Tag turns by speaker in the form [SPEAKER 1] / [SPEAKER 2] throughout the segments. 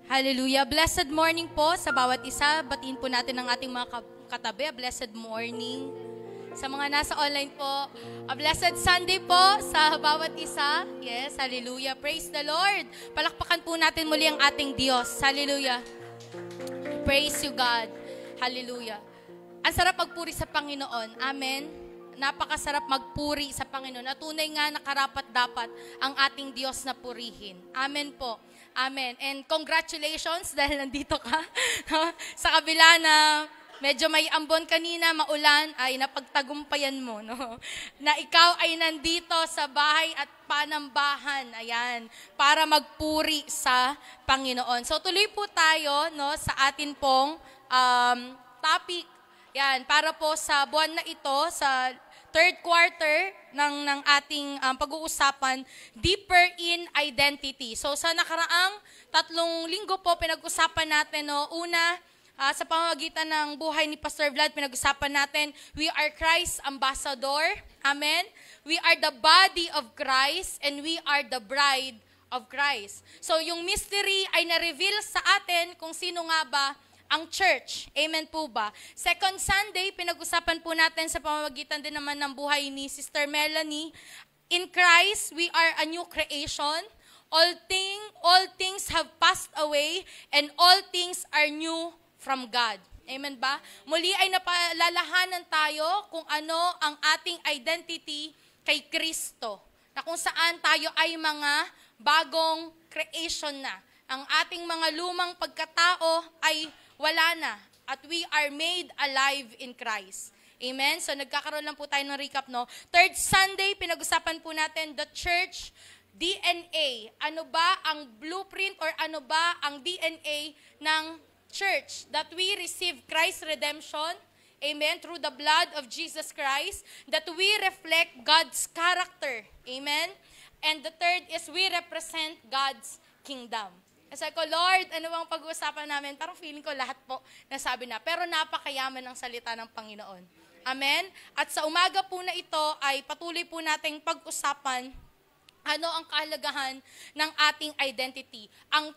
[SPEAKER 1] Hallelujah. Blessed morning po sa bawat isa. Batiin po natin ang ating mga katabi. Blessed morning. Sa mga nasa online po, a blessed Sunday po sa bawat isa. Yes, hallelujah. Praise the Lord. Palakpakan po natin muli ang ating Diyos. Hallelujah. Praise you, God. Hallelujah. Ang sarap magpuri sa Panginoon. Amen. Napakasarap magpuri sa Panginoon. At tunay nga na karapat-dapat ang ating Diyos na purihin. Amen po. Amen. And congratulations dahil nandito ka. Sa kabila na medyo may ambon kanina, maulan, ay napagtagumpayan mo, no? Na ikaw ay nandito sa bahay at panambahan, ayan, para magpuri sa Panginoon. So tuloy po tayo, no, sa atin pong topic, yan, para po sa buwan na ito, sa third quarter ng ating pag-uusapan, deeper in identity. So sa nakaraang 3 linggo po, pinag-usapan natin, no, una, sa pamamagitan ng buhay ni Pastor Vlad, pinag-usapan natin, we are Christ's ambassador. Amen? We are the body of Christ and we are the bride of Christ. So yung mystery ay na-reveal sa atin kung sino nga ba ang church. Amen po ba? Second Sunday, pinag-usapan po natin sa pamamagitan din naman ng buhay ni Sister Melanie. In Christ, we are a new creation. All things have passed away and all things are new from God. Amen ba? Muli ay napalalahanan tayo kung ano ang ating identity kay Kristo. Na kung saan tayo ay mga bagong creation na. Ang ating mga lumang pagkatao ay wala na. At we are made alive in Christ. Amen? So nagkakaroon lang po tayo ng recap, no? Third Sunday, pinag-usapan po natin the church DNA. Ano ba ang blueprint or ano ba ang DNA ng church, that we receive Christ's redemption, amen, through the blood of Jesus Christ, that we reflect God's character, amen, and the third is we represent God's kingdom. Kasi ko, Lord, ano bang pag-uusapan namin? Parang feeling ko lahat po nasabi na, pero napakayaman ng salita ng Panginoon. Amen? At sa umaga po na ito ay patuloy po nating pag-usapan ano ang kahalagahan ng ating identity. Ang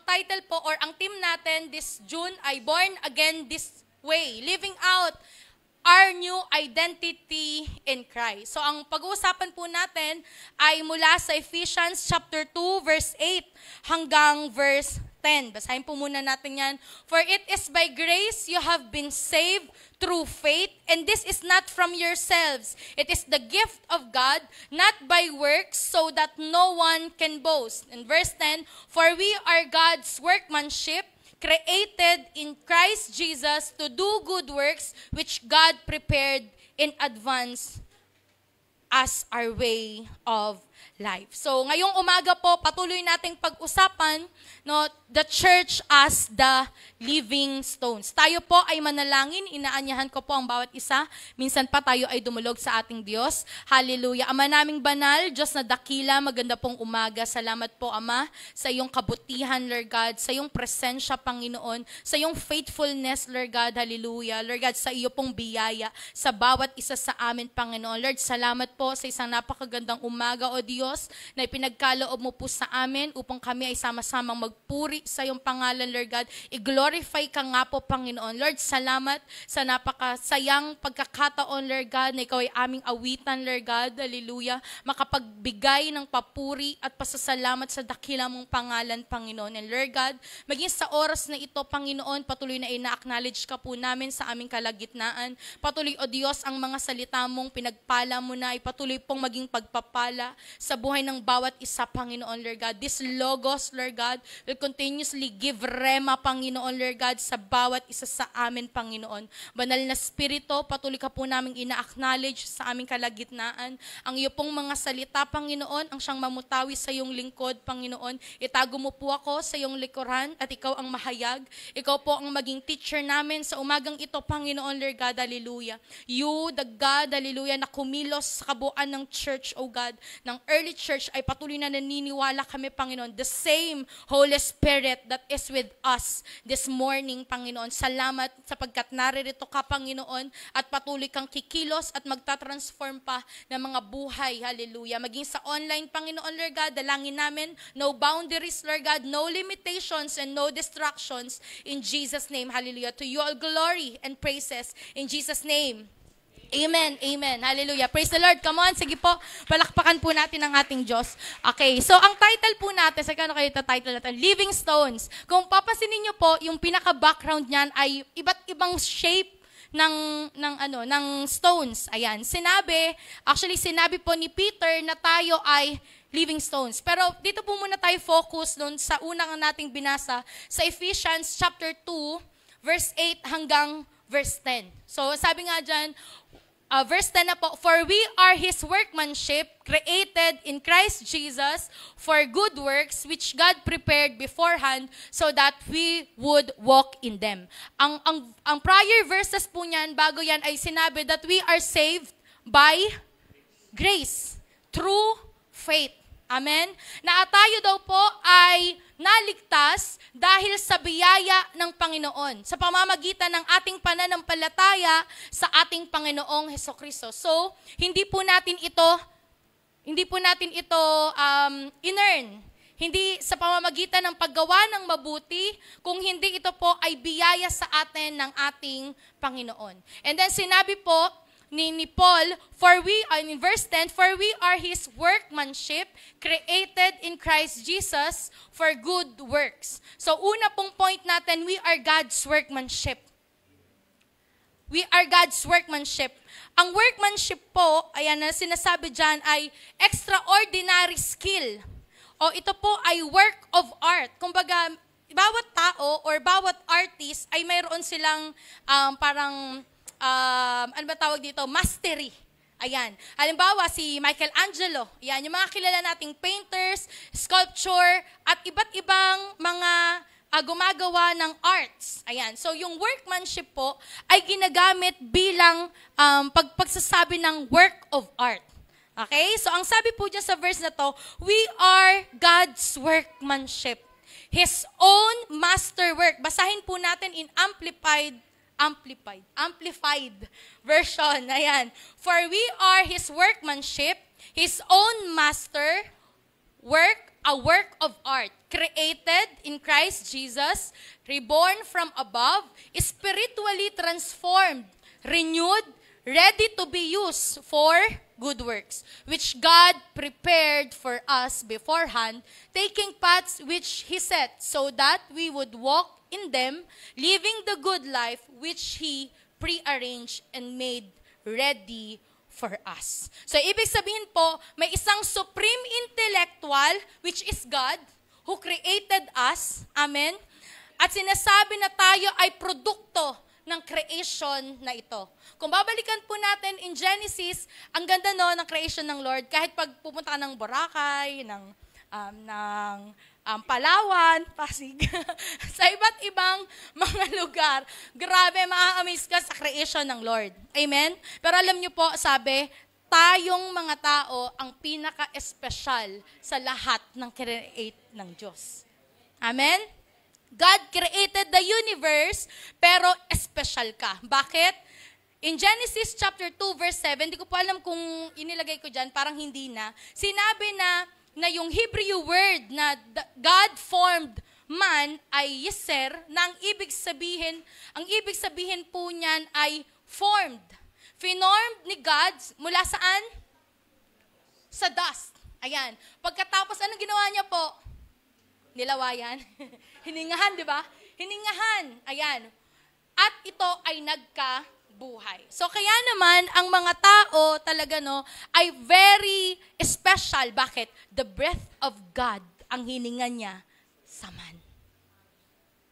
[SPEAKER 1] title po or ang theme natin this June ay Born Again This Way, living out our new identity in Christ. So ang pag-uusapan po natin ay mula sa Ephesians chapter 2 verse 8 hanggang verse 10. Basahin po muna natin yan. For it is by grace you have been saved through faith, and this is not from yourselves. It is the gift of God, not by works, so that no one can boast. In verse 10, for we are God's workmanship, created in Christ Jesus to do good works, which God prepared in advance as our way of life. So, ngayong umaga po, patuloy nating pag-usapan, no, the church as the living stones. Tayo po ay manalangin, inaanyahan ko po ang bawat isa. Minsan pa tayo ay dumulog sa ating Diyos. Hallelujah. Ama naming banal, Diyos na dakila, maganda pong umaga. Salamat po, Ama, sa iyong kabutihan, Lord God, sa iyong presensya, Panginoon, sa iyong faithfulness, Lord God. Hallelujah. Lord God, sa iyo pong biyaya, sa bawat isa sa amin, Panginoon. Lord, salamat po sa isang napakagandang umaga, O Diyos, na ipinagkaloob mo po sa amin upang kami ay sama-samang magpuri sa iyong pangalan, Lord God. I-glorify ka nga po, Panginoon. Lord, salamat sa napakasayang pagkakataon, Lord God, na ikaw ay aming awitan, Lord God. Hallelujah. Makapagbigay ng papuri at pasasalamat sa dakila mong pangalan, Panginoon. And Lord God, maging sa oras na ito, Panginoon, patuloy na ina-acknowledge ka po namin sa aming kalagitnaan. Patuloy, O Diyos, ang mga salita mong pinagpala mo na ay patuloy pong maging pagpapala sa buhay ng bawat isa, Panginoon, Lord God. This Logos, Lord God, will continuously give rema, Panginoon, Lord God, sa bawat isa sa amin, Panginoon. Banal na Espiritu, patuloy ka po namin ina-acknowledge sa aming kalagitnaan. Ang iyo pong mga salita, Panginoon, ang siyang mamutawi sa iyong lingkod, Panginoon. Itago mo po ako sa iyong likuran at ikaw ang mahayag. Ikaw po ang maging teacher namin sa umagang ito, Panginoon, Lord God, hallelujah. You, the God, hallelujah, na kumilos sa kabuuan ng church, O God, ng early church ay patuloy na naniniwala kami, Panginoon, the same Holy Spirit that is with us this morning, Panginoon. Salamat sapagkat naririto ka, Panginoon, at patuloy kang kikilos at magtatransform pa ng mga buhay. Hallelujah. Maging sa online, Panginoon, Lord God, dalangin namin, no boundaries, Lord God, no limitations and no distractions. In Jesus' name, hallelujah. To you all glory and praises. In Jesus' name. Amen, amen. Hallelujah. Praise the Lord. Come on, sige po. Palakpakan po natin ang ating Diyos. Okay, so ang title po natin, sa kano kayo title natin? Living Stones. Kung papasinin niyo po, yung pinaka-background niyan ay iba't ibang shape ng stones. Ayan. Sinabi po ni Peter na tayo ay living stones. Pero dito po muna tayo focus doon sa unang nating binasa sa Ephesians chapter 2, verse 8 hanggang verse 10. So sabi nga dyan, verse 10 na po, for we are His workmanship, created in Christ Jesus for good works, which God prepared beforehand so that we would walk in them. Ang prior verses po niyan, bago yan, ay sinabi that we are saved by grace, through faith. Amen? Na tayo daw po ay naligtas dahil sa biyaya ng Panginoon, sa pamamagitan ng ating pananampalataya sa ating Panginoong Hesukristo. So, hindi po natin ito in-earn. Hindi sa pamamagitan ng paggawa ng mabuti, kung hindi ito po ay biyaya sa atin ng ating Panginoon. And then sinabi po ni Paul, in verse 10, for we are His workmanship, created in Christ Jesus for good works. So una pong point natin, we are God's workmanship. We are God's workmanship. Ang workmanship po, ayan na sinasabi dyan, ay extraordinary skill. O ito po ay work of art. Kumbaga, bawat tao or bawat artist ay mayroon silang mastery. Ayan. Halimbawa, si Michelangelo. Ayan, yung mga kilala nating painters, sculpture, at iba't ibang mga gumagawa ng arts. Ayan. So, yung workmanship po ay ginagamit bilang pagsasabi ng work of art. Okay? So, ang sabi po dyan sa verse na to, we are God's workmanship. His own masterwork. Basahin po natin in amplified version. Ayan. For we are His workmanship, His own master work, a work of art, created in Christ Jesus, reborn from above, spiritually transformed, renewed, ready to be used for good works, which God prepared for us beforehand, taking paths which He set, so that we would walk in them, living the good life which He prearranged and made ready for us. So, ibig sabihin po, may isang supreme intellectual, which is God, who created us. Amen? At sinasabi na tayo ay produkto ng creation na ito. Kung babalikan po natin in Genesis, ang ganda ng creation ng Lord. Kahit pag pupunta ka ng Boracay, ng Palawan, Pasig, sa iba't ibang mga lugar, grabe, maa-amaze ka sa creation ng Lord. Amen? Pero alam niyo po, sabi, tayong mga tao ang pinaka-espesyal sa lahat ng create ng Diyos. Amen? God created the universe, pero espesyal ka. Bakit? In Genesis chapter 2, verse 7, di ko po alam kung inilagay ko dyan, parang hindi na, sinabi na yung Hebrew word na God formed man ay yeser, na ang ibig sabihin po niyan ay formed. Finormed ni God mula saan? Sa dust. Ayan. Pagkatapos, anong ginawa niya po? Nilawayan. Hiningahan, di ba? Hiningahan. Ayan. At ito ay nagkabuhay. So kaya naman, ang mga tao talaga ay very special. Bakit? The breath of God ang hininga niya sa man.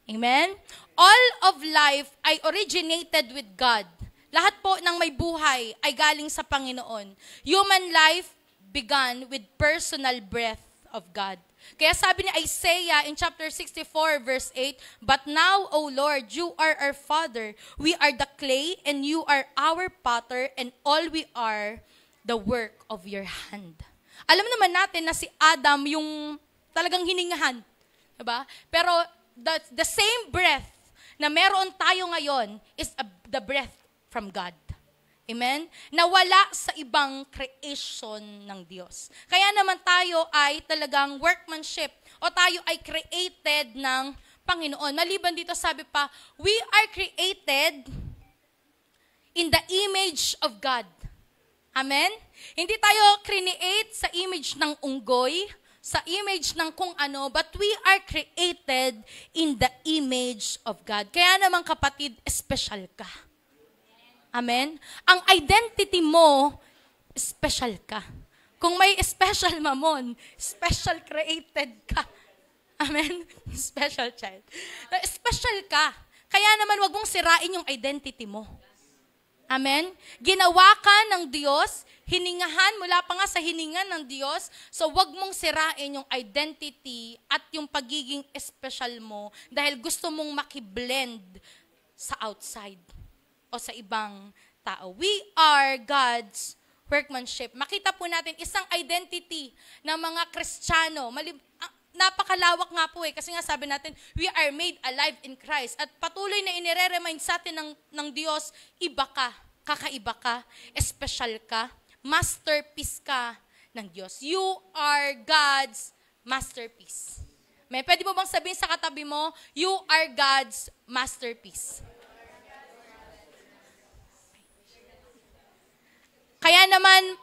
[SPEAKER 1] Amen? All of life ay originated with God. Lahat po ng may buhay ay galing sa Panginoon. Human life began with personal breath of God. Kaya sabi ni Isaiah in chapter 64 verse 8, but now, O Lord, you are our Father. We are the clay and you are our potter, and all we are the work of your hand. Alam naman natin na si Adam yung talagang hiningahan. Diba? Pero the same breath na meron tayo ngayon is the breath from God. Amen? Nawala sa ibang creation ng Diyos. Kaya naman tayo ay talagang workmanship o tayo ay created ng Panginoon. Maliban dito sabi pa, we are created in the image of God. Amen? Hindi tayo create sa image ng unggoy, sa image ng kung ano, but we are created in the image of God. Kaya naman kapatid, special ka. Amen? Ang identity mo, special ka. Kung may special mamon, special created ka. Amen? Special child. Special ka. Kaya naman wag mong sirain yung identity mo. Amen? Ginawa ka ng Diyos, hiningahan mula pa nga sa hininga ng Diyos, so wag mong sirain yung identity at yung pagiging special mo dahil gusto mong makiblend sa outside o sa ibang tao. We are God's workmanship. Makita po natin isang identity ng mga Kristiyano. Napakalawak nga po kasi nga sabi natin, we are made alive in Christ. At patuloy na inire-remind sa atin ng Diyos, iba ka, kakaiba ka, special ka, masterpiece ka ng Diyos. You are God's masterpiece. May pwede mo bang sabihin sa katabi mo, you are God's masterpiece. Kaya naman,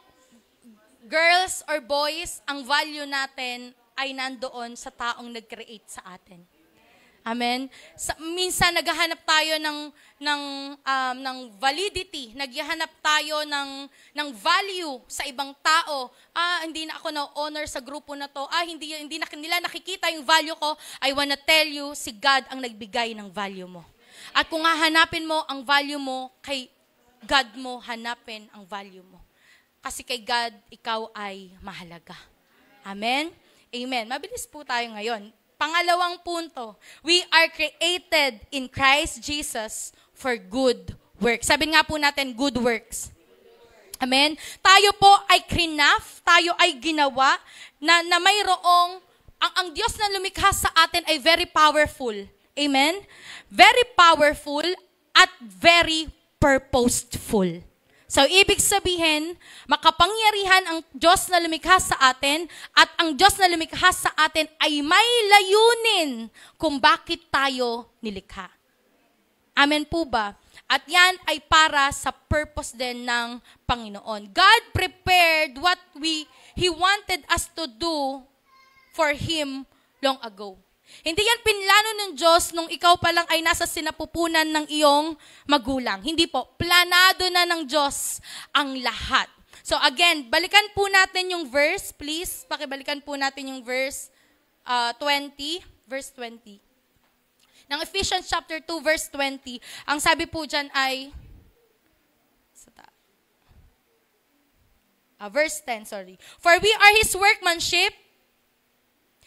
[SPEAKER 1] girls or boys, ang value natin ay nandoon sa taong nag-create sa atin. Amen? Minsan naghahanap tayo ng validity, naghahanap tayo ng value sa ibang tao. Hindi na ako na-honor sa grupo na to. Hindi nila nakikita yung value ko. I wanna tell you, si God ang nagbigay ng value mo. At kung hahanapin mo ang value mo, kay God mo hanapin ang value mo. Kasi kay God, ikaw ay mahalaga. Amen? Amen. Mabilis po tayo ngayon. Pangalawang punto, we are created in Christ Jesus for good works. Sabi nga po natin, good works. Amen? Tayo po ay craft, tayo ay ginawa na mayroong, ang Diyos na lumikha sa atin ay very powerful. Amen? Very powerful at very purposeful. So, ibig sabihin, makapangyarihan ang Diyos na lumikha sa atin at ang Diyos na lumikha sa atin ay may layunin kung bakit tayo nilikha. Amen po ba? At yan ay para sa purpose din ng Panginoon. God prepared what He wanted us to do for Him long ago. Hindi yan pinlano ng Diyos nung ikaw pa lang ay nasa sinapupunan ng iyong magulang. Hindi po. Planado na ng Diyos ang lahat. So again, balikan po natin yung verse, please. Pakibalikan po natin yung verse 20. Verse 20. Ng Ephesians chapter 2, verse 20. Ang sabi po dyan ay, verse 10, sorry. For we are His workmanship,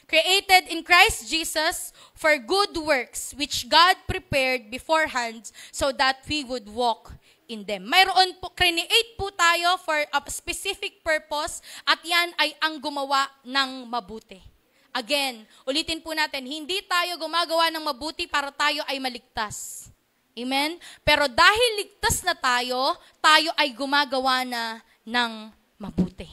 [SPEAKER 1] created in Christ Jesus for good works, which God prepared beforehand so that we would walk in them. Mayroon po, create po tayo for a specific purpose at yan ay ang gumawa ng mabuti. Again, ulitin po natin, hindi tayo gumagawa ng mabuti para tayo ay maligtas. Amen? Pero dahil ligtas na tayo ay gumagawa na ng mabuti.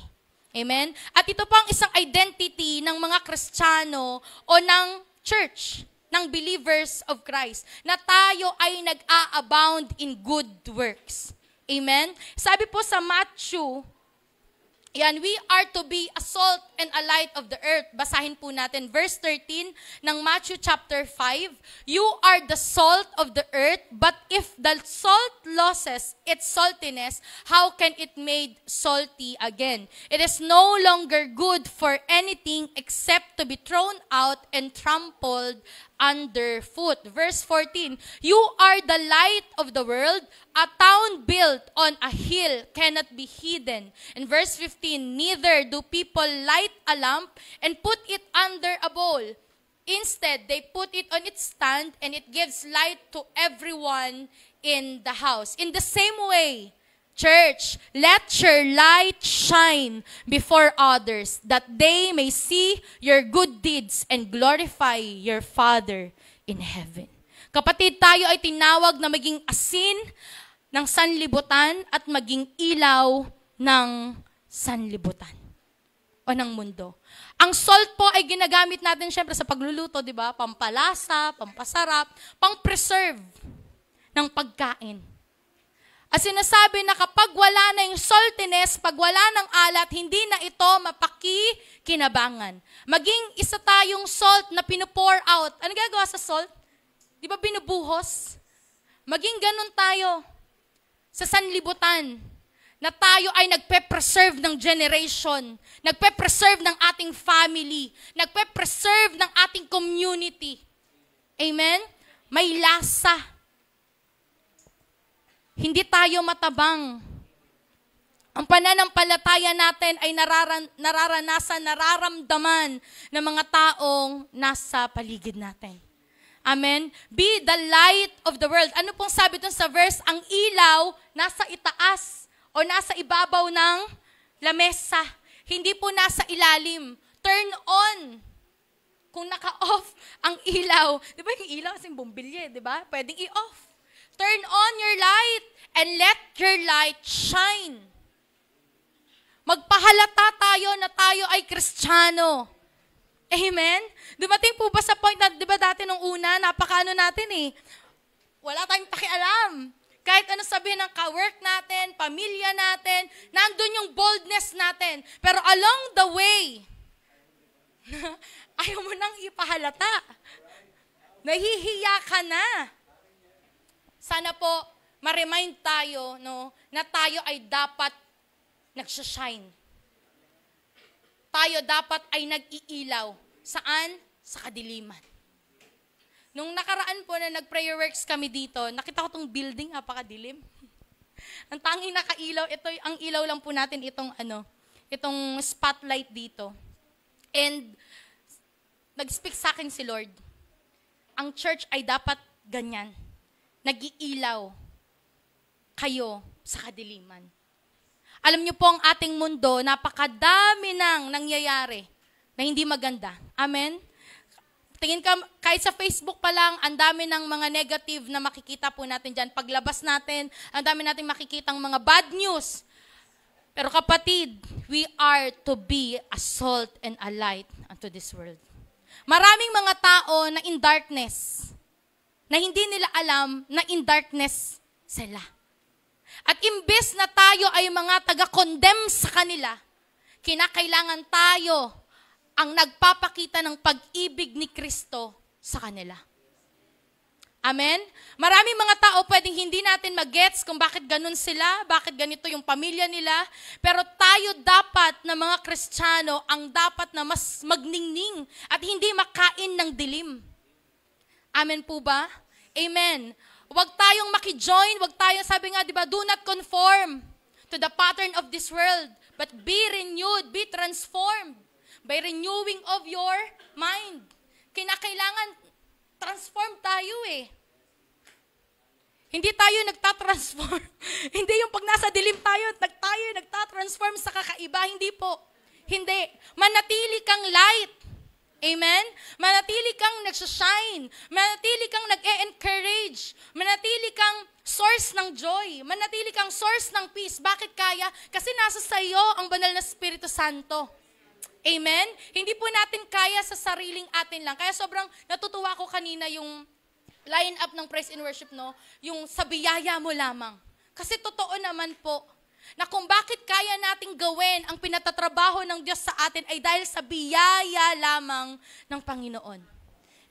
[SPEAKER 1] Amen? At ito pang isang identity ng mga Kristiyano o ng church, ng believers of Christ, na tayo ay nag-a-abound in good works. Amen? Sabi po sa Matthew, yan, we are to be a salt and a light of the earth. Basahin po natin, verse 13 ng Matthew chapter 5. You are the salt of the earth, but if the salt loses its saltiness, how can it made salty again? It is no longer good for anything except to be thrown out and trampled underfoot. Verse 14, you are the light of the world. A town built on a hill cannot be hidden. In verse 15, neither do people light a lamp and put it under a bowl. Instead, they put it on its stand and it gives light to everyone in the house. In the same way, Church, let your light shine before others, that they may see your good deeds and glorify your Father in heaven. Kapatid, tayo ay tinawag na maging asin ng sanlibutan at maging ilaw ng sanlibutan o ng mundo. Ang salt po ay ginagamit natin syempre sa pagluluto, di ba? Pampalasa, pampasarap, pang-preserve ng pagkain. At sinasabi na kapag wala na yung saltiness, pag wala ng alat, hindi na ito mapakikinabangan. Maging isa tayong salt na pinupour out. Ano gagawa sa salt? Di ba binubuhos? Maging ganun tayo sa sanlibutan, na tayo ay nagpe-preserve ng generation, nagpe-preserve ng ating family, nagpe-preserve ng ating community. Amen? May lasa. Hindi tayo matabang. Ang pananampalataya natin ay nararanasan, nararamdaman ng mga taong nasa paligid natin. Amen? Be the light of the world. Ano pong sabi dun sa verse? Ang ilaw nasa itaas o nasa ibabaw ng lamesa. Hindi po nasa ilalim. Turn on. Kung naka-off ang ilaw. Di ba yung ilaw kasing bumbilye, di ba? Pwedeng i-off. Turn on your light and let your light shine. Magpahalata tayo na tayo ay Kristiyano. Amen? Dumating po ba sa point na, di ba dati nung una, napakaano natin eh, wala tayong pakialam. Kahit ano sabihin ng ka-work natin, pamilya natin, nandun yung boldness natin. Pero along the way, ayaw mo nang ipahalata. Nahihiya ka na. Sana po, ma-remind tayo, no, na tayo ay dapat nagsashine. Tayo dapat ay nag-iilaw. Saan? Sa kadiliman. Nung nakaraan po na nag-prayer works kami dito, nakita ko tong building, napakadilim. Ang tanging nakailaw, ito ang ilaw lang po natin itong spotlight dito. And nag-speak sa akin si Lord. Ang church ay dapat ganyan. Nag-iilaw kayo sa kadiliman. Alam niyo po ang ating mundo, napakadami nang nangyayari na hindi maganda. Amen? Tingin ka, kahit sa Facebook pa lang, ang dami ng mga negative na makikita po natin dyan. Paglabas natin, ang dami natin makikitang mga bad news. Pero kapatid, we are to be a salt and a light unto this world. Maraming mga tao na in darkness, na hindi nila alam na in darkness sila. At imbes na tayo ay mga taga-condemn sa kanila, kinakailangan tayo ang nagpapakita ng pag-ibig ni Kristo sa kanila. Amen? Maraming mga tao pwedeng hindi natin mag-gets kung bakit ganun sila, bakit ganito yung pamilya nila, pero tayo dapat na mga Kristiyano ang dapat na mas magningning at hindi makain ng dilim. Amen po ba? Amen. Huwag tayong makijoin, huwag tayong, sabi nga, di ba, do not conform to the pattern of this world, but be renewed, be transformed by renewing of your mind. Kinakailangan transform tayo eh. Hindi tayo nagtatransform. Hindi yung pag nasa dilim tayo nagtatransform sa kakaiba. Hindi po. Hindi. Manatili kang light. Amen? Manatili kang nagsashine. Manatili kang nag-e-encourage. Manatili kang source ng joy. Manatili kang source ng peace. Bakit kaya? Kasi nasa sayo ang banal na Espiritu Santo. Amen? Hindi po natin kaya sa sariling atin lang. Kaya sobrang natutuwa ko kanina yung line up ng praise and worship, no? Yung sa biyaya mo lamang. Kasi totoo naman po, na kung bakit kaya nating gawin ang pinatatrabaho ng Diyos sa atin ay dahil sa biyaya lamang ng Panginoon.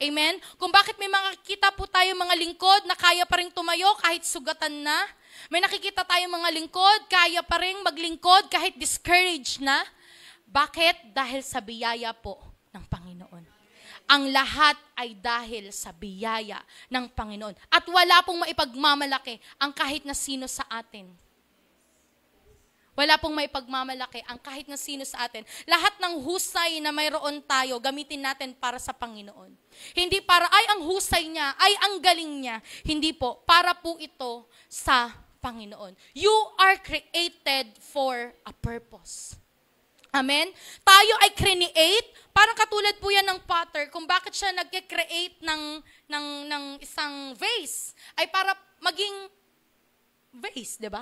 [SPEAKER 1] Amen? Kung bakit may makikita po tayo mga lingkod na kaya pa rin tumayo kahit sugatan na. May nakikita tayo mga lingkod, kaya pa rin maglingkod kahit discouraged na. Bakit? Dahil sa biyaya po ng Panginoon. Ang lahat ay dahil sa biyaya ng Panginoon. At wala pong maipagmamalaki ang kahit na sino sa atin. Wala pong maipagmamalaki ang kahit na sino sa atin. Lahat ng husay na mayroon tayo, gamitin natin para sa Panginoon. Hindi para, ay ang husay niya, ay ang galing niya. Hindi po, para po ito sa Panginoon. You are created for a purpose. Amen? Tayo ay create, parang katulad po yan ng potter, kung bakit siya nag-create ng isang vase, ay para maging vase, di ba?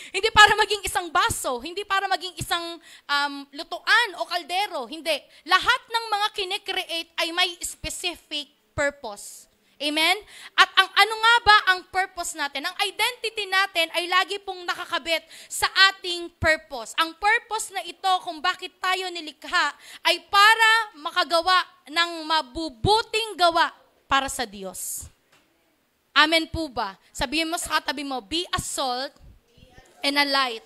[SPEAKER 1] Hindi para maging isang baso, hindi para maging isang lutuan o kaldero, hindi. Lahat ng mga kine-create ay may specific purpose. Amen? At ang ano nga ba ang purpose natin? Ang identity natin ay lagi pong nakakabit sa ating purpose. Ang purpose na ito kung bakit tayo nilikha ay para makagawa ng mabubuting gawa para sa Diyos. Amen po ba? Sabihin mo sa katabi mo, be a salt and a light.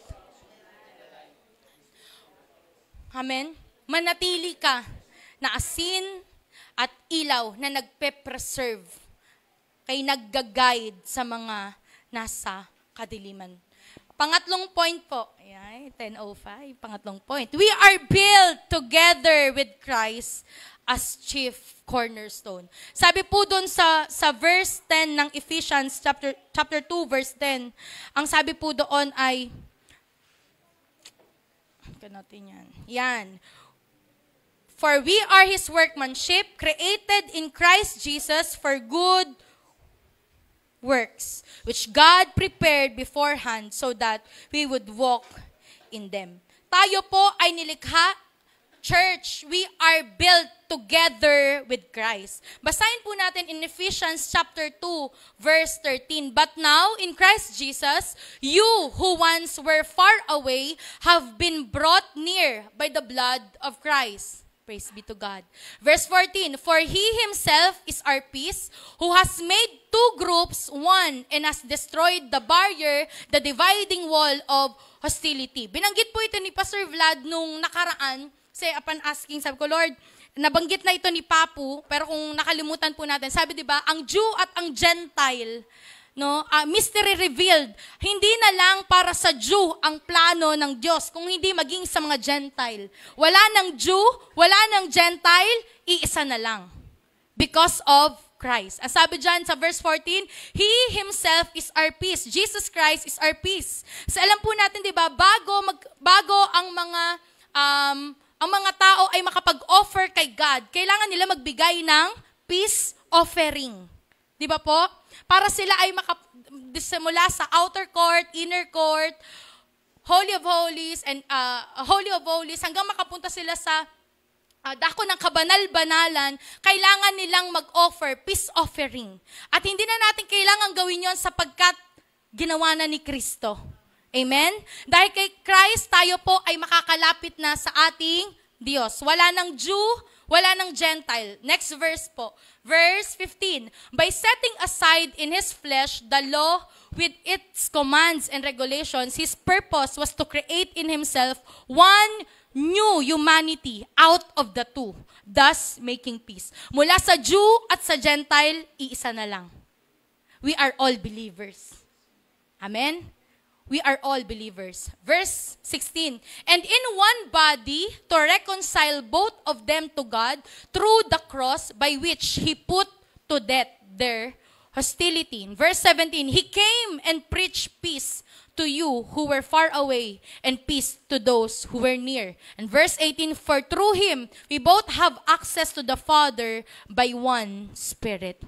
[SPEAKER 1] Amen? Manatili ka na asin at ilaw na nagpe-preserve, kay nagga-guide sa mga nasa kadiliman. Pangatlong point po, ayan, 10:05, pangatlong point. We are built together with Christ as chief cornerstone. Sabi po doon sa verse 10 ng Ephesians chapter 2 verse 10, ang sabi po doon ay, natin yan. Yan. For we are His workmanship, created in Christ Jesus for good works, which God prepared beforehand so that we would walk in them. Tayo po ay nilikha, church, we are built together with Christ. Basahin po natin in Ephesians chapter 2, verse 13. But now, in Christ Jesus, you who once were far away have been brought near by the blood of Christ. Praise be to God. Verse 14, for He Himself is our peace, who has made two groups one and has destroyed the barrier, the dividing wall of hostility. Binanggit po ito ni Pastor Vlad nung nakaraan, kasi upon asking, sabi ko, Lord, nabanggit na ito ni Papu, pero kung nakalimutan po natin, sabi diba, ang Jew at ang Gentile, no, mystery revealed, hindi na lang para sa Jew ang plano ng Diyos, kung hindi maging sa mga Gentile. Wala ng Jew, wala ng Gentile, iisa na lang. Because of Christ. Ang sabi dyan sa verse 14, He Himself is our peace. Jesus Christ is our peace. So alam po natin, di ba, bago ang mga tao ay makapag-offer kay God, kailangan nila magbigay ng peace offering. Di ba po? Para sila ay mula sa outer court, inner court, Holy of Holies, and Holy of Holies, hanggang makapunta sila sa dako ng kabanal-banalan, kailangan nilang mag-offer peace offering. At hindi na natin kailangan gawin yon sapagkat ginawa na ni Kristo. Amen? Dahil kay Christ, tayo po ay makakalapit na sa ating Diyos. Wala ng Jew, wala ng Gentile. Next verse po. Verse 15. By setting aside in His flesh the law with its commands and regulations, His purpose was to create in Himself one new humanity out of the two, thus making peace. Mula sa Jew at sa Gentile, iisa na lang. We are all believers. Amen? We are all believers. Verse 16, and in one body to reconcile both of them to God through the cross by which He put to death their hostility. In verse 17, He came and preached peace to you who were far away and peace to those who were near. And verse 18, for through Him we both have access to the Father by one Spirit.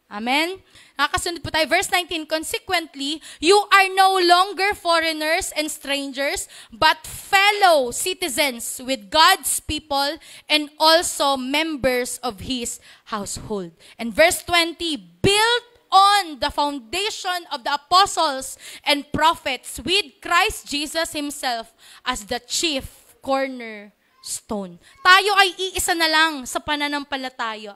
[SPEAKER 1] Amen? Nakasunod po tayo. Verse 19, consequently, you are no longer foreigners and strangers, but fellow citizens with God's people and also members of His household. And verse 20, built on the foundation of the apostles and prophets with Christ Jesus Himself as the chief cornerstone. Tayo ay iisa na lang sa pananampalataya.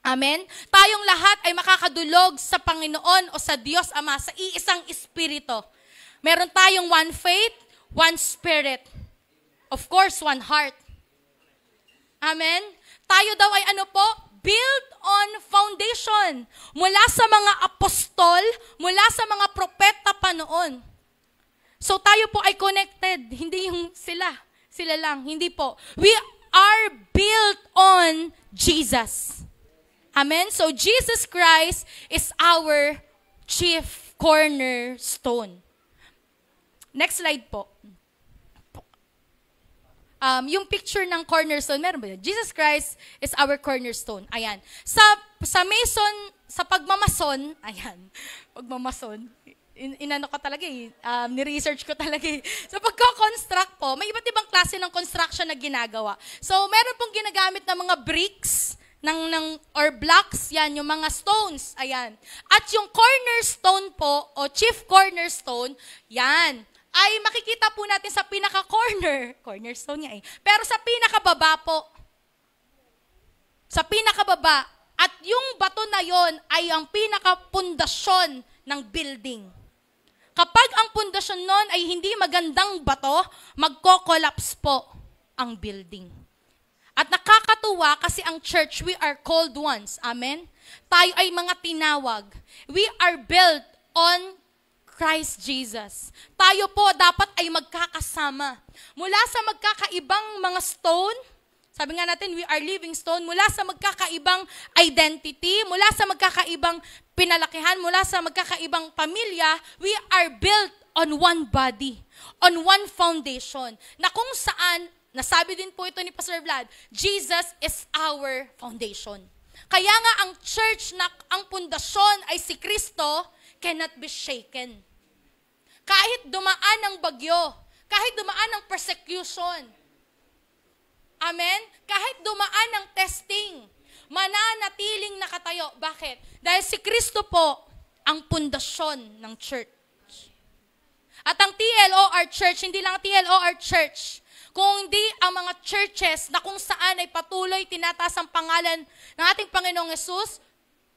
[SPEAKER 1] Amen? Tayong lahat ay makakadulog sa Panginoon o sa Diyos Ama sa iisang espiritu. Meron tayong one faith, one spirit. Of course, one heart. Amen? Tayo daw ay ano po? Built on foundation. Mula sa mga apostol, mula sa mga propeta pa noon. So tayo po ay connected. Hindi yung sila lang. Hindi po. We are built on Jesus. Amen? So, Jesus Christ is our chief cornerstone. Next slide po. Yung picture ng cornerstone, meron ba yun? Jesus Christ is our cornerstone. Ayan. Sa mason, sa pagmamason, ayan, pagmamason, inano ko talaga eh, ni-research ko talaga eh. Sa pagko-construct po, may iba't ibang klase ng construction na ginagawa. So, meron pong ginagamit na mga bricks, or blocks, yan, yung mga stones, ayan. At yung cornerstone po, o chief cornerstone, yan, ay makikita po natin sa cornerstone niya eh. Pero sa pinakababa po, sa pinakababa, at yung bato na yon ay ang pinakapundasyon ng building. Kapag ang pundasyon nun ay hindi magandang bato, magko-collapse po ang building. At nakakatuwa kasi ang church, we are called ones. Amen? Tayo ay mga tinawag. We are built on Christ Jesus. Tayo po dapat ay magkakasama. Mula sa magkakaibang mga stone, sabi nga natin, we are living stone, mula sa magkakaibang identity, mula sa magkakaibang pinalakihan, mula sa magkakaibang pamilya, we are built on one body, on one foundation, na kung saan, nasabi din po ito ni Pastor Vlad, Jesus is our foundation. Kaya nga ang church na ang pundasyon ay si Kristo, cannot be shaken. Kahit dumaan ng bagyo, kahit dumaan ng persecution, amen? Kahit dumaan ng testing, mananatiling nakatayo. Bakit? Dahil si Kristo po ang pundasyon ng church. At ang TLOR Church, hindi lang TLOR Church, kundi ang mga churches na kung saan ay patuloy tinataas ang pangalan ng ating Panginoong Hesus,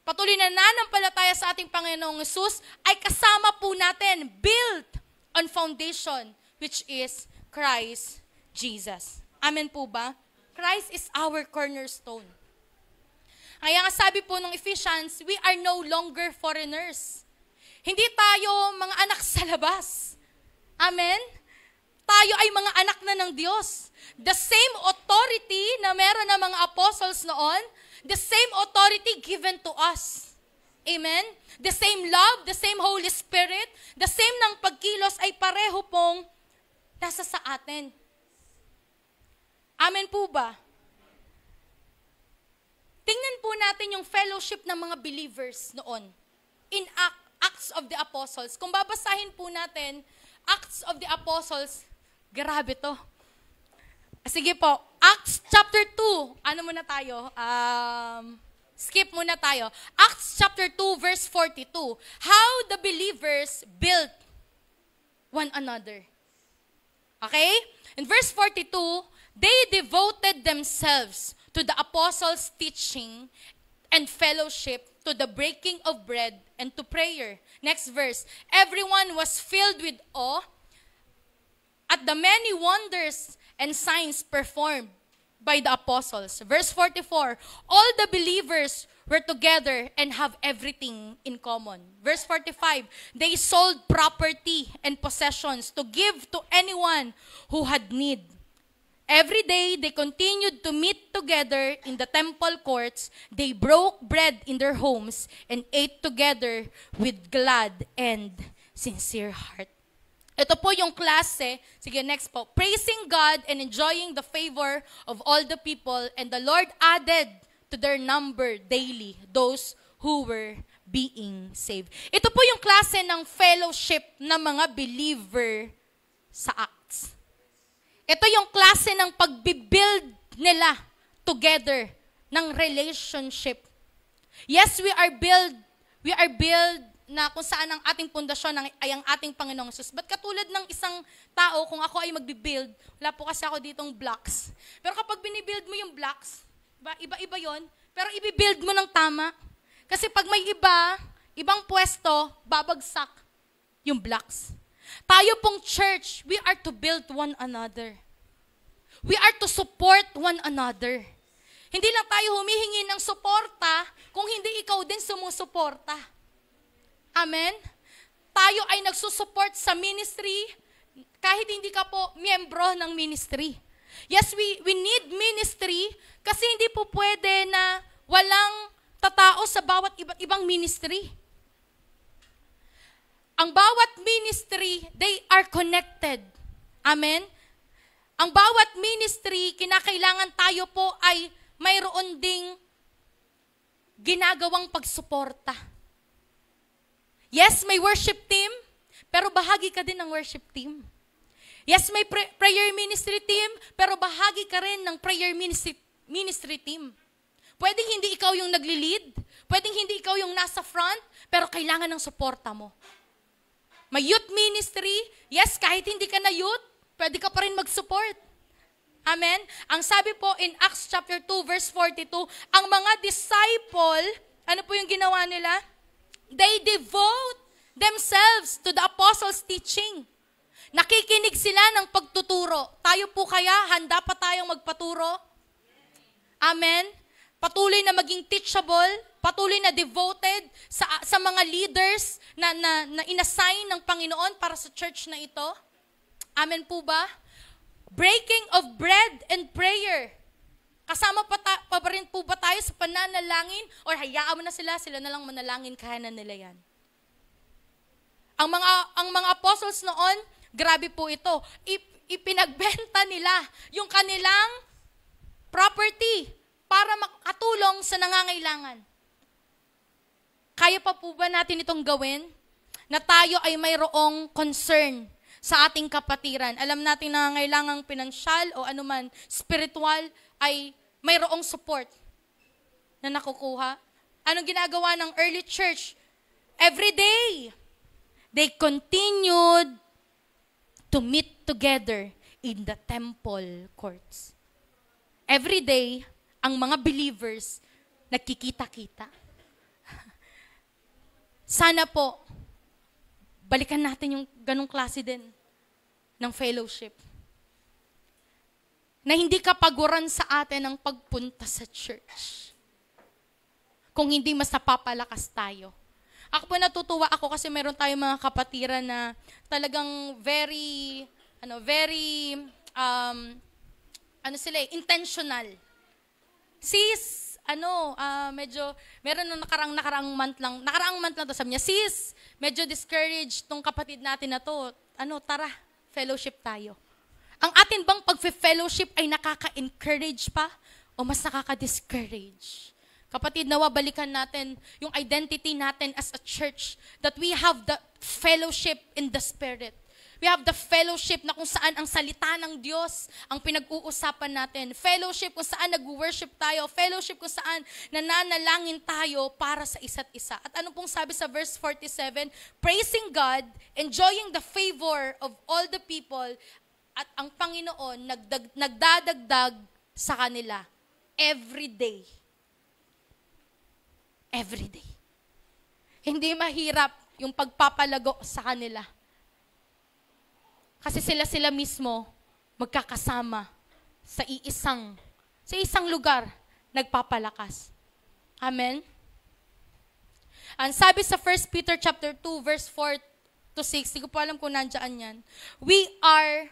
[SPEAKER 1] patuloy na nanampalataya sa ating Panginoong Hesus, ay kasama po natin, built on foundation, which is Christ Jesus. Amen po ba? Christ is our cornerstone. Kaya nga sabi po ng Ephesians, we are no longer foreigners. Hindi tayo mga anak sa labas. Amen? Tayo ay mga anak na ng Diyos. The same authority na meron ng mga apostles noon, the same authority given to us. Amen? The same love, the same Holy Spirit, the same ng pagkilos ay pareho pong nasa sa atin. Amen po ba? Tingnan po natin yung fellowship ng mga believers noon. In Acts of the Apostles. Kung babasahin po natin, Acts of the Apostles, grabe to. Sige po, Acts chapter 2. Ano muna tayo? Skip muna tayo. Acts chapter 2 verse 42. How the believers built one another. Okay? In verse 42, they devoted themselves to the apostles' teaching and fellowship, to the breaking of bread and to prayer. Next verse. Everyone was filled with awe at the many wonders and signs performed by the apostles. Verse 44. All the believers were together and have everything in common. Verse 45. They sold property and possessions to give to anyone who had need. Every day, they continued to meet together in the temple courts. They broke bread in their homes and ate together with glad and sincere heart. Ito po yung klase, sige next po, praising God and enjoying the favor of all the people, and the Lord added to their number daily those who were being saved. Ito po yung klase ng fellowship ng mga believer sa Acts. Ito yung klase ng pagbibuild nila together ng relationship. Yes, we are build na kung saan ang ating pundasyon ay ang ating Panginoong Hesus. But katulad ng isang tao, kung ako ay magbibuild, wala po kasi ako ditong blocks. Pero kapag binibuild mo yung blocks, iba-iba yon, pero ibibuild mo ng tama. Kasi pag may ibang pwesto, babagsak yung blocks. Tayo pong church, we are to build one another. We are to support one another. Hindi lang tayo humihingi ng suporta kung hindi ikaw din sumusuporta. Amen? Tayo ay nagsusupport sa ministry kahit hindi ka po miyembro ng ministry. Yes, we need ministry kasi hindi po pwede na walang tatao sa bawat iba't ibang ministry. Ang bawat ministry, they are connected. Amen? Ang bawat ministry, kinakailangan tayo po ay mayroon ding ginagawang pagsuporta. Yes, may worship team, pero bahagi ka din ng worship team. Yes, may prayer ministry team, pero bahagi ka rin ng prayer ministry team. Pwedeng hindi ikaw yung nagli-lead, pwedeng hindi ikaw yung nasa front, pero kailangan ng suporta mo. May youth ministry, yes, kahit hindi ka na youth, pwede ka pa rin mag-support. Amen? Ang sabi po in Acts chapter 2 verse 42, ang mga disciple, ano po yung ginawa nila? They devote themselves to the apostles' teaching. Nakikinig sila ng pagtuturo. Tayo po kaya, handa pa tayong magpaturo? Amen? Patuloy na maging teachable, patuloy na devoted sa mga leaders na inassign ng Panginoon para sa church na ito. Amen po ba? Breaking of bread and prayer. Kasama pa rin po ba tayo sa pananalangin? Or hayaan mo na sila na lang manalangin, kaya na nila yan. Ang mga apostles noon, grabe po ito. Ipinagbenta nila yung kanilang property para makatulong sa nangangailangan. Kaya pa po ba natin itong gawin? Na tayo ay mayroong concern sa ating kapatiran. Alam natin na nangangailangang pinansyal o anuman spiritual ay mayroong support na nakukuha. Anong ginagawa ng early church? Every day, they continued to meet together in the temple courts. Every day, ang mga believers nagkikita-kita. Sana po, balikan natin yung ganong klase din ng fellowship. Na hindi kapaguran sa atin ang pagpunta sa church. Kung hindi, mas napapalakas tayo. Ako po natutuwa ako kasi meron tayong mga kapatiran na talagang very intentional. Sis, medyo, meron nung nakaraang month lang to, sabi niya, sis, medyo discouraged tong kapatid natin na to. Tara, fellowship tayo. Ang atin bang pag-fellowship ay nakaka-encourage pa o mas nakaka-discourage? Kapatid, nawa balikan natin yung identity natin as a church, that we have the fellowship in the Spirit. We have the fellowship na kung saan ang salita ng Diyos ang pinag-uusapan natin. Fellowship kung saan nag-worship tayo. Fellowship kung saan nananalangin tayo para sa isa't isa. At ano pong sabi sa verse 47? Praising God, enjoying the favor of all the people, at ang Panginoon nagdadagdag sa kanila every day. Every day. Hindi mahirap yung pagpapalago sa kanila. Kasi sila mismo magkakasama sa isang lugar nagpapalakas. Amen? Ang sabi sa 1 Peter chapter 2 verse 4 to 6, hindi ko po alam kung nandiyan yan. We are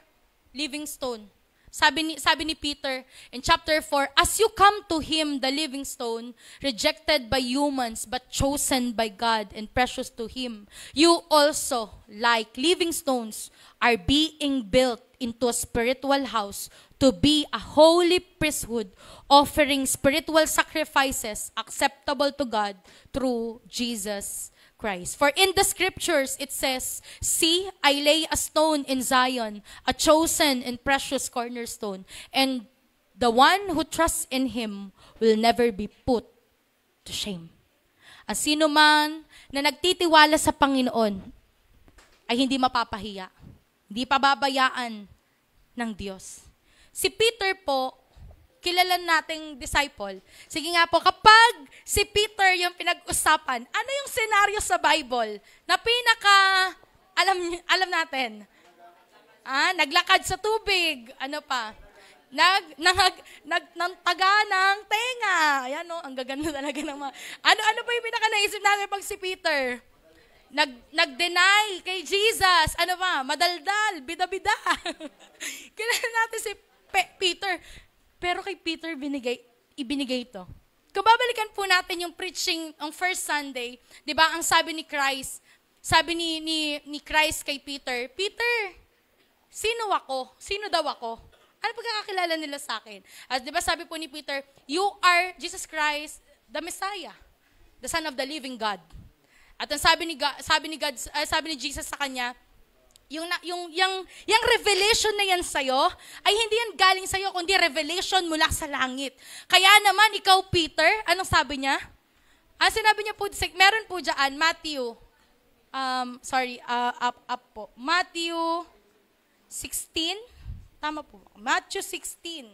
[SPEAKER 1] living stone. Sabi ni Peter in chapter 4, as you come to Him, the living stone, rejected by humans but chosen by God and precious to Him, you also, like living stones, are being built into a spiritual house to be a holy priesthood, offering spiritual sacrifices acceptable to God through Jesus Christ. For in the scriptures it says, see, I lay a stone in Zion, a chosen and precious cornerstone, and the one who trusts in Him will never be put to shame. Ang sino man na nagtitiwala sa Panginoon ay hindi mapapahiya, hindi pababayaan ng Diyos. Si Peter po, kilala nating disciple. Sige nga po, kapag si Peter yung pinag-usapan, ano yung senaryo sa Bible na alam natin? Naglakad sa tubig. Ano pa? Nagtaga ng tenga. Ayan o, ang gaganda talaga ng mga... Ano pa yung pinaka-naisip natin pag si Peter? Nag-deny kay Jesus. Ano pa? Madaldal, bida-bida. Kilala natin si Peter. Pero kay Peter ibinigay ito. Kung babalikan po natin yung preaching ang first Sunday, di ba, ang sabi ni Christ, sabi ni Christ kay Peter, Peter, sino ako? Sino daw ako? Ano pagkakakilala nila sa akin? At di ba sabi po ni Peter, you are Jesus Christ, the Messiah, the Son of the living God. At ang sabi ni Jesus sa kanya, yung revelation na yan sa'yo, ay hindi yan galing sa'yo, kundi revelation mula sa langit. Kaya naman, ikaw, Peter, anong sabi niya? Ang sinabi niya po, meron po dyan, Matthew, up po. Matthew 16, tama po, Matthew 16.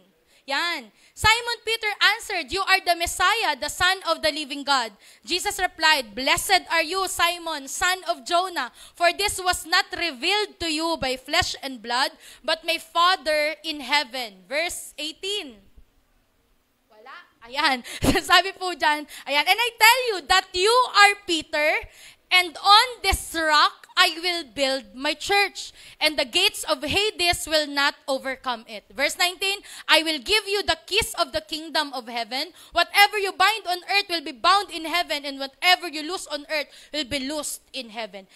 [SPEAKER 1] Yan. Simon Peter answered, you are the Messiah, the Son of the living God. Jesus replied, blessed are you, Simon, son of Jonah, for this was not revealed to you by flesh and blood, but my Father in heaven. Verse 18. Wala. Ayan. Sabi po dyan, ayan. And I tell you that you are Peter, and on this rock I will build my church, and the gates of Hades will not overcome it. Verse 19, I will give you the keys of the kingdom of heaven. Whatever you bind on earth will be bound in heaven, and whatever you loose on earth will be loosed in heaven.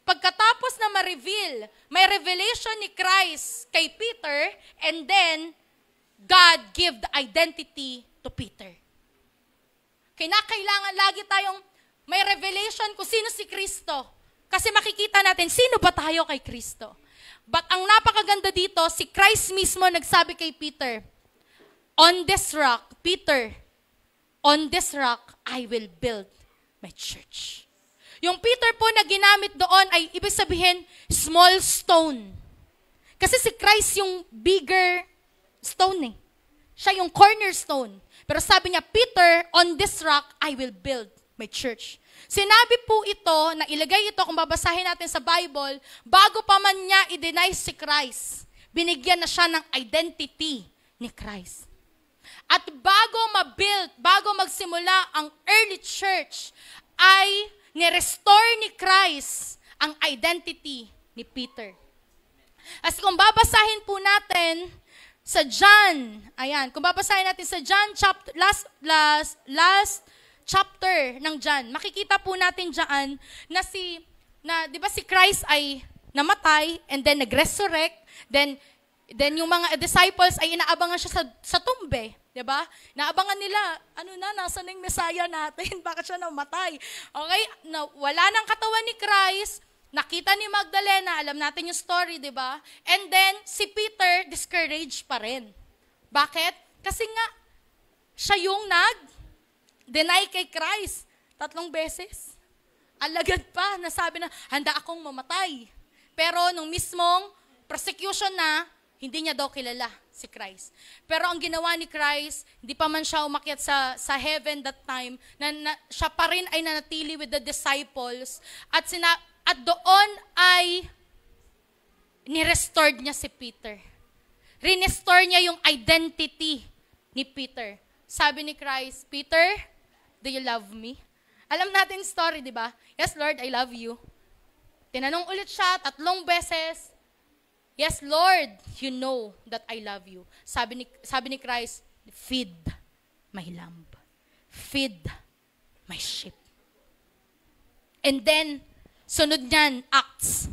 [SPEAKER 1] Pagkatapos na ma-reveal, may revelation ni Christ kay Peter, and then God give the identity to Peter. Kailangan lagi tayong may revelation kung sino si Kristo. Kasi makikita natin, sino ba tayo kay Kristo? But ang napakaganda dito, si Christ mismo nagsabi kay Peter, on this rock, Peter, on this rock, I will build my church. Yung Peter po na ginamit doon ay ibig sabihin, small stone. Kasi si Christ yung bigger stone eh. Siya yung cornerstone. Pero sabi niya, Peter, on this rock, I will build my church. Sinabi po ito, na ilagay ito, kung babasahin natin sa Bible, bago pa man niya i-deny si Christ, binigyan na siya ng identity ni Christ. At bago magsimula ang early church, ay nirestore ni Christ ang identity ni Peter. As kung babasahin po natin sa John, ayan, kung babasahin natin sa John chapter, last chapter ng John, makikita po natin diyan na 'di ba si Christ ay namatay and then nag-resurrect, then yung mga disciples ay inaabangan siya sa tumbe, 'di ba? Naabangan nila, nasaan na yung Messiah natin? Bakit siya namatay? Okay, wala nang katawan ni Christ, nakita ni Magdalena, alam natin yung story, 'di ba? And then si Peter discouraged pa rin. Bakit? Kasi nga siya yung deny kay Christ 3 beses. Alagad pa, nasabi na, handa akong mamatay. Pero nung mismong persecution na, hindi niya daw kilala si Christ. Pero ang ginawa ni Christ, hindi pa man siya umakyat sa heaven that time, siya pa rin ay nanatili with the disciples, at doon ay ni-restored niya si Peter. Re-restore niya yung identity ni Peter. Sabi ni Christ, Peter, do you love me? Alam natin yung story, di ba? Yes, Lord, I love you. Tinanong ulit siya 3 beses. Yes, Lord, you know that I love you. Sabi ni Christ, feed my lamb. Feed my sheep. And then, sunod niyan, Acts.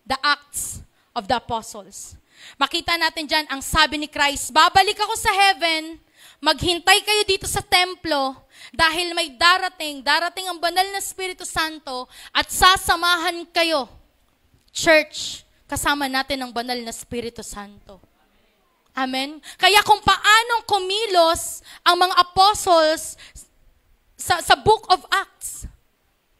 [SPEAKER 1] The Acts of the Apostles. Makita natin dyan, ang sabi ni Christ, babalik ako sa heaven, maghintay kayo dito sa templo dahil may darating ang banal na Espiritu Santo at sasamahan kayo, church, kasama natin ang banal na Espiritu Santo. Amen? Kaya kung paanong kumilos ang mga apostles sa Book of Acts,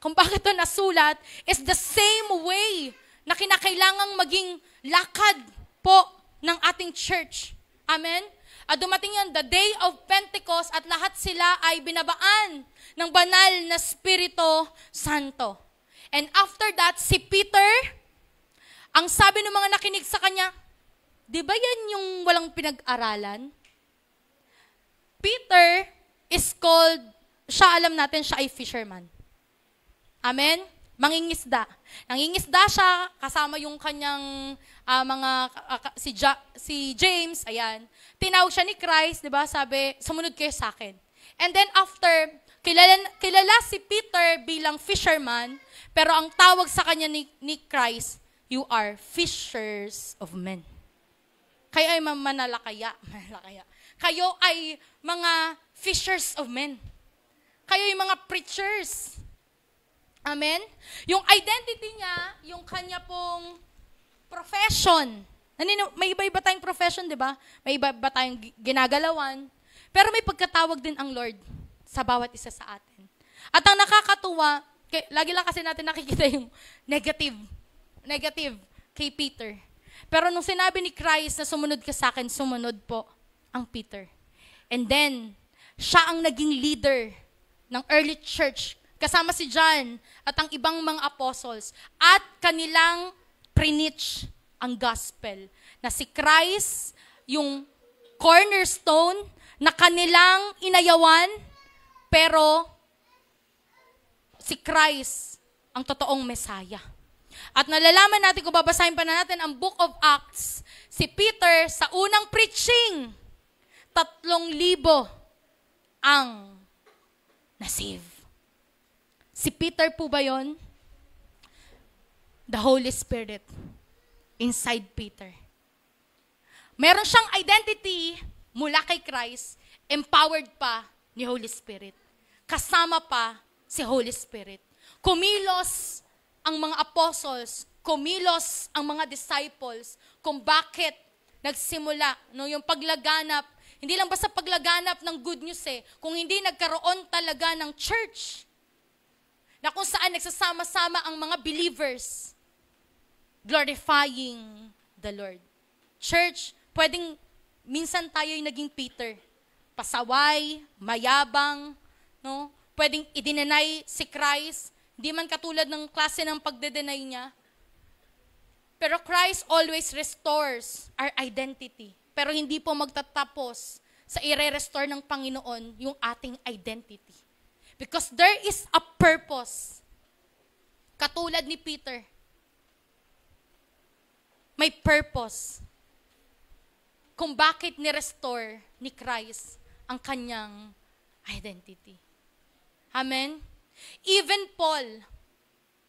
[SPEAKER 1] kung bakit ito nasulat, is the same way na kinakailangang maging lakad po ng ating church. Amen? At dumating yan, the day of Pentecost, at lahat sila ay binabaan ng banal na Espiritu Santo. And after that, si Peter, ang sabi ng mga nakinig sa kanya, di ba yan yung walang pinag-aralan? Peter is called, alam natin, siya ay fisherman. Amen? Mangingisda. Nangingisda siya, kasama yung kanyang si James, ayan. Tinawag siya ni Christ, di ba? Sabi, sumunod kayo sa akin. And then after, kilala si Peter bilang fisherman, Pero ang tawag sa kanya ni Christ, you are fishers of men. Kayo ay manalakaya. Kayo ay mga fishers of men. Kayo ay mga preachers. Amen? Yung identity niya, yung kanya pong profession. May iba-iba tayong profession, di ba? May iba-iba tayong ginagalawan. Pero may pagkatawag din ang Lord sa bawat isa sa atin. At ang nakakatuwa, lagi lang kasi natin nakikita yung negative kay Peter. Pero nung sinabi ni Christ na sumunod ka sa akin, sumunod po ang Peter. And then, siya ang naging leader ng early church, kasama si John at ang ibang mga apostles. At kanilang preach ang gospel. Na si Christ, yung cornerstone na kanilang inayawan, pero si Christ ang totoong Messiah. At nalalaman natin, kung babasahin pa na natin ang Book of Acts, si Peter sa unang preaching, 3,000 ang na-save. Si Peter po ba yon? The Holy Spirit inside Peter. Meron siyang identity mula kay Christ, empowered pa ni Holy Spirit. Kasama pa si Holy Spirit. Kumilos ang mga apostles, kumilos ang mga disciples kung bakit nagsimula yung paglaganap. Hindi lang basta paglaganap ng good news kung hindi nagkaroon talaga ng church na kung saan nagsasama-sama ang mga believers glorifying the Lord. Church, pwedeng minsan tayo'y naging Peter. Pasaway, mayabang, no? Pwedeng i-deny si Christ. Di man katulad ng klase ng pagde-deny niya. Pero Christ always restores our identity. Pero hindi po magtatapos sa i-restore ng Panginoon yung ating identity. Because there is a purpose. Katulad ni Peter. May purpose. Kung bakit ni-restore ni Christ ang kanyang identity. Amen? Even Paul,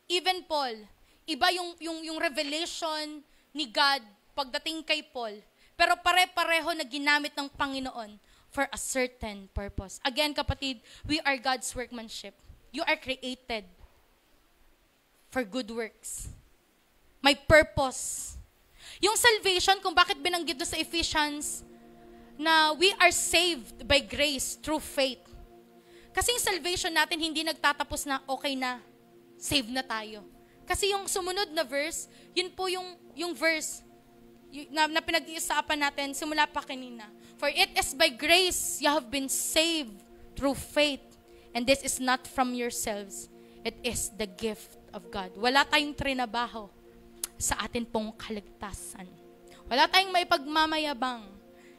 [SPEAKER 1] iba yung revelation ni God pagdating kay Paul. Pero pare-pareho na ginamit ng Panginoon for a certain purpose. Again, kapatid, we are God's workmanship. You are created for good works. May purpose. Yung salvation, kung bakit binanggit doon sa Ephesians, na we are saved by grace through faith. Kasi yung salvation natin, hindi nagtatapos na okay na, save na tayo. Kasi yung sumunod na verse, yun po yung verse na pinag-iusapan natin simula pa kanina. For it is by grace you have been saved through faith. And this is not from yourselves. It is the gift of God. Wala tayong trinabaho sa atin pong kaligtasan. Wala tayong maipagmamayabang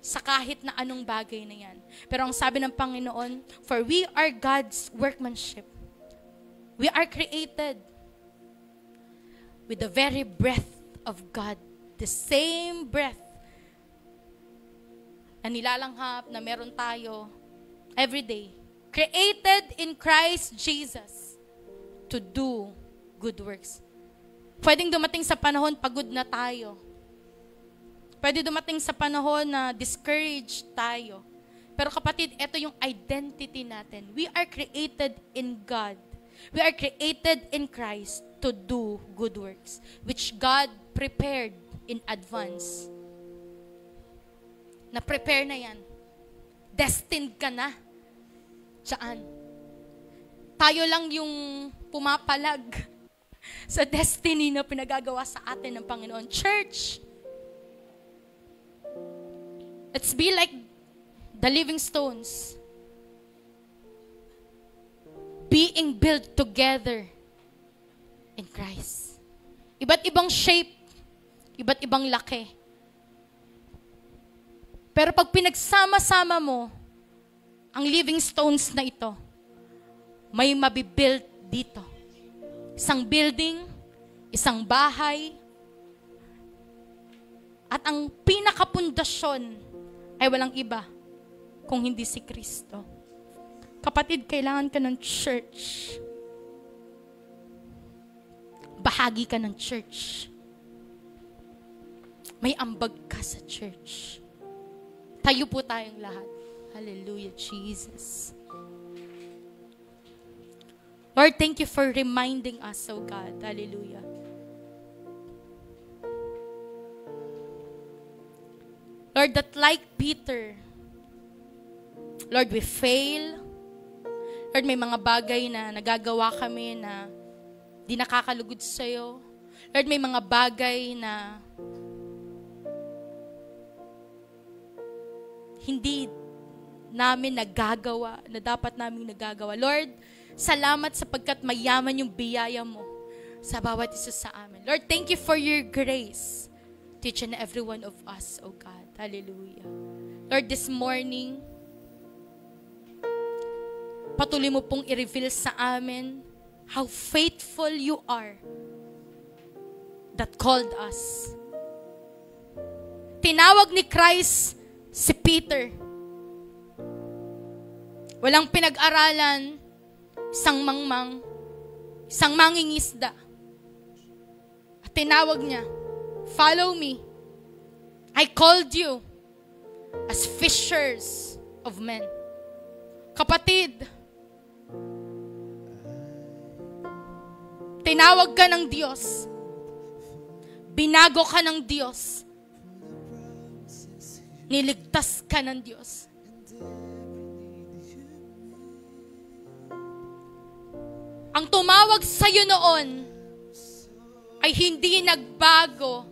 [SPEAKER 1] sa kahit na anong bagay na yan. Pero ang sabi ng Panginoon, for we are God's workmanship. We are created with the very breath of God. The same breath na nilalanghap na meron tayo every day. Created in Christ Jesus to do good works. Pwedeng dumating sa panahon pagod na tayo. Pwede dumating sa panahon na discouraged tayo. Pero kapatid, ito yung identity natin. We are created in God. We are created in Christ to do good works, which God prepared in advance. Na-prepare na yan. Destined ka na. Diyan. Tayo lang yung pumapalag sa destiny na pinagagawa sa atin ng Panginoon. Church, let's be like the living stones, being built together in Christ. Iba't ibang shape, iba't ibang laki. Pero pag pinagsama-sama mo ang living stones na ito, may mabibuild dito. Isang building, isang bahay, at ang pinakapundasyon ay walang iba kung hindi si Kristo. Kapatid, kailangan ka ng church. bahagi ka ng church. May ambag ka sa church. Tayo po tayong lahat. Hallelujah, Jesus. Lord, thank you for reminding us, oh God. Hallelujah. Lord, that like Peter, Lord, we fail. Lord, may mga bagay na nagagawa kami na di nakakalugod sa'yo. Lord, may mga bagay na hindi namin nagagawa, na dapat namin nagagawa. Lord, salamat sapagkat mayaman yung biyaya mo sa bawat isa sa amin. Lord, thank you for your grace to each and every one of us, oh God. Hallelujah. Lord, this morning, patuloy mo pong i-reveal sa amin how faithful you are that called us. Tinawag ni Christ si Peter. Walang pinag-aralan, isang mangmang, isang mangingisda. At tinawag niya, follow me. I called you as fishers of men. Kapatid, tinawag ka ng Diyos. Binago ka ng Diyos. Niligtas ka ng Diyos. Ang tumawag sa'yo noon ay hindi nagbago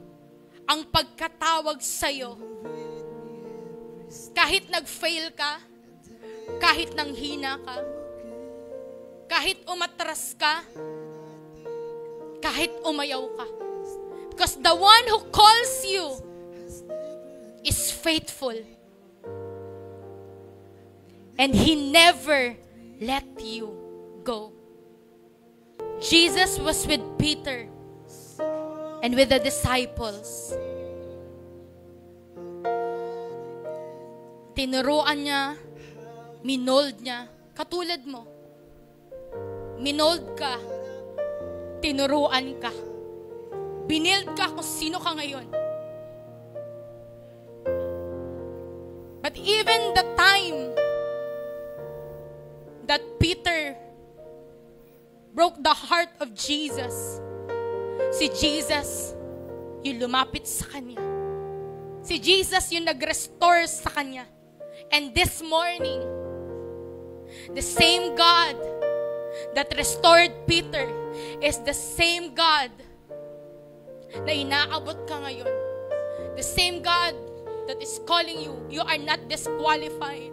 [SPEAKER 1] ang pagkatawag sa'yo. Kahit nag-fail ka, kahit nanghina ka, kahit umatras ka, kahit umayaw ka. Because the one who calls you is faithful. And He never let you go. Jesus was with Peter and with the disciples. Tinuruan niya, minold niya, katulad mo. Minold ka, tinuruan ka. Binild ka kung sino ka ngayon. But even the time that Peter broke the heart of Jesus, si Jesus yung lumapit sa kanya. Si Jesus yung nag-restore sa kanya. And this morning, the same God that restored Peter is the same God na inaabot ka ngayon. The same God that is calling you. You are not disqualified.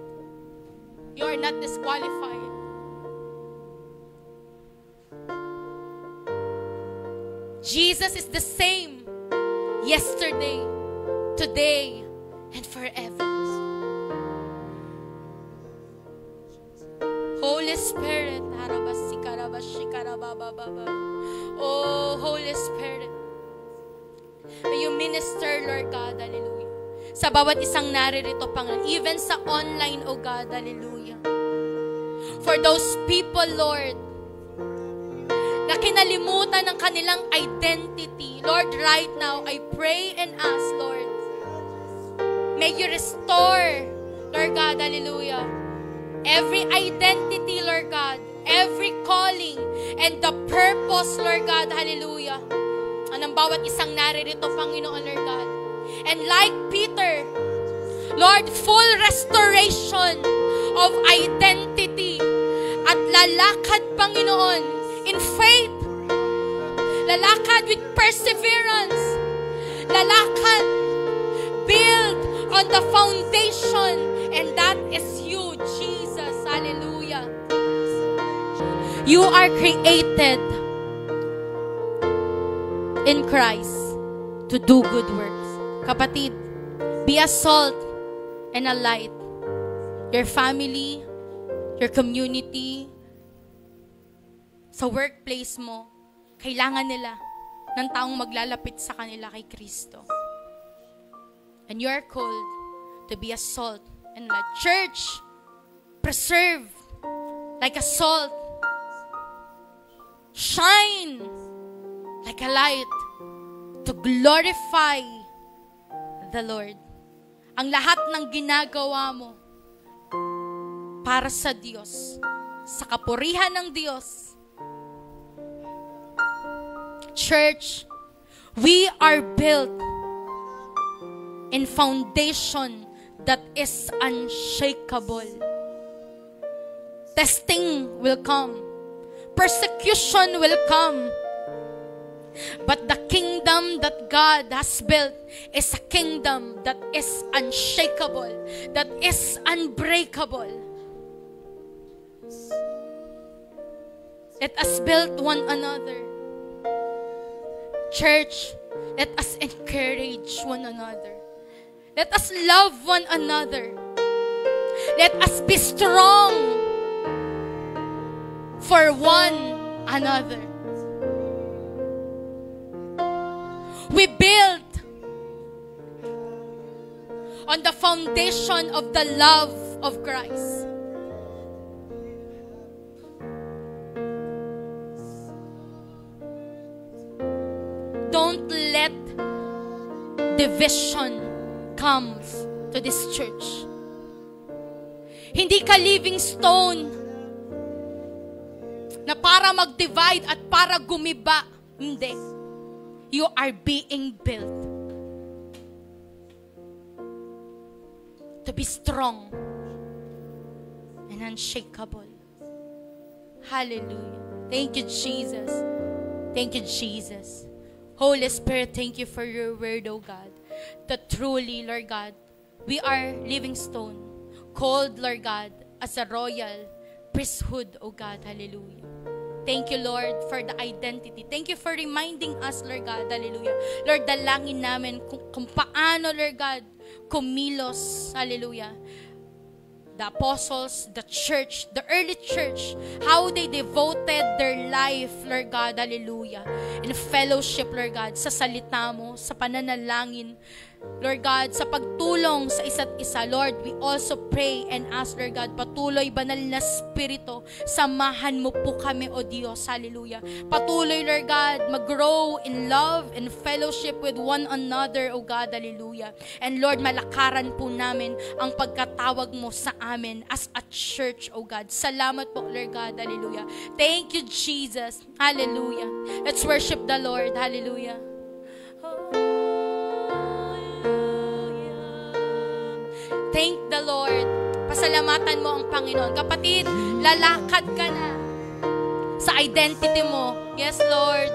[SPEAKER 1] You are not disqualified. Jesus is the same yesterday, today, and forever. Holy Spirit, oh Holy Spirit, may you minister, Lord God, hallelujah, sa bawat isang naririto, Panginoon, even sa online, oh God, hallelujah. For those people, Lord, na kinalimutan ng kanilang identity, Lord, right now, I pray and ask, Lord, may you restore, Lord God, hallelujah, every identity, Lord God, every calling, and the purpose, Lord God, hallelujah, anong bawat isang naririto, Panginoon, Lord God. And like Peter, Lord, full restoration of identity at lalakad, Panginoon, in faith, lalakad with perseverance, lalakad, build on the foundation, and that is you, Jesus, hallelujah. You are created in Christ to do good works. Kapatid, be a salt and a light. Your family, your community, sa workplace mo, kailangan nila ng taong maglalapit sa kanila kay Kristo. And you are called to be a salt and light. Church, preserve like a salt. Shine like a light to glorify the Lord. Ang lahat ng ginagawa mo para sa Diyos, sa kapurihan ng Diyos. Church, we are built in foundation that is unshakable. Testing will come. Persecution will come. But the kingdom that God has built is a kingdom that is unshakable, that is unbreakable. Let us build one another. Church, let us encourage one another. Let us love one another. Let us be strong for one another. We build on the foundation of the love of Christ. Don't let division come to this church. Hindi ka living stone na para mag-divide at para gumiba. Hindi. You are being built to be strong and unshakable. Hallelujah. Thank you, Jesus. Thank you, Jesus. Holy Spirit, thank you for your word, O God. That truly, Lord God, we are living stone, called, Lord God, as a royal priesthood, O God. Hallelujah. Thank you, Lord, for the identity. Thank you for reminding us, Lord God. Hallelujah. Lord, dalangin namin kung paano, Lord God, kumilos. Hallelujah. The apostles, the church, the early church, how they devoted their life, Lord God, hallelujah, in fellowship, Lord God, sa salita mo, sa pananalangin, Lord God, sa pagtulong sa isa't isa. Lord, we also pray and ask, Lord God, patuloy, banal na Espiritu, samahan mo po kami, O Diyos, hallelujah. Patuloy, Lord God, mag-grow in love and fellowship with one another, O God, hallelujah. And Lord, malakaran po namin ang pagkatawag mo sa amin as a church, O God. Salamat po, Lord God, hallelujah. Thank you, Jesus, hallelujah. Let's worship the Lord, hallelujah. Thank the Lord. Pasalamatan mo ang Panginoon. Kapatid, lalakad ka na sa identity mo. Yes, Lord.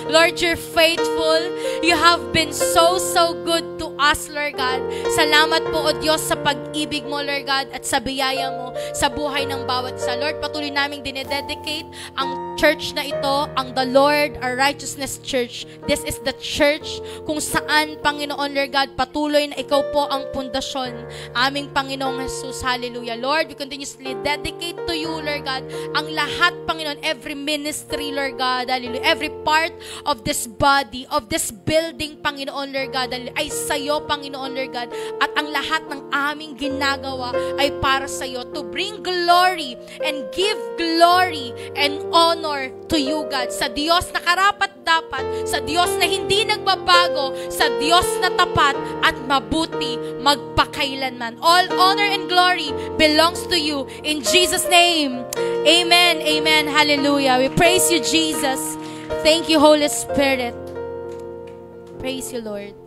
[SPEAKER 1] Lord, you're faithful. You have been so good to us, Lord God. Salamat po, O Diyos, sa pag-ibig mo, Lord God, at sa biyaya mo sa buhay ng bawat isa. Lord, patuloy naming dinededicate ang church na ito, ang The Lord, our Righteousness Church. This is the church kung saan, Panginoon, Lord God, patuloy na ikaw po ang pundasyon. Aming Panginoong Jesus, hallelujah. Lord, we continuously dedicate to you, Lord God, ang lahat, Panginoon, every ministry, Lord God, hallelujah, every part of this body, of this building, Panginoon, Lord God, ay sa'yo, Panginoon, Lord God, at ang lahat ng aming ginagawa ay para sa'yo, to bring glory and give glory and honor to you, God, sa Diyos na karapat-dapat, sa Diyos na hindi nagbabago, sa Diyos na tapat at mabuti magpakailanman. All honor and glory belongs to you. In Jesus' name, amen, amen, hallelujah. We praise you, Jesus. Thank you, Holy Spirit. Praise you, Lord.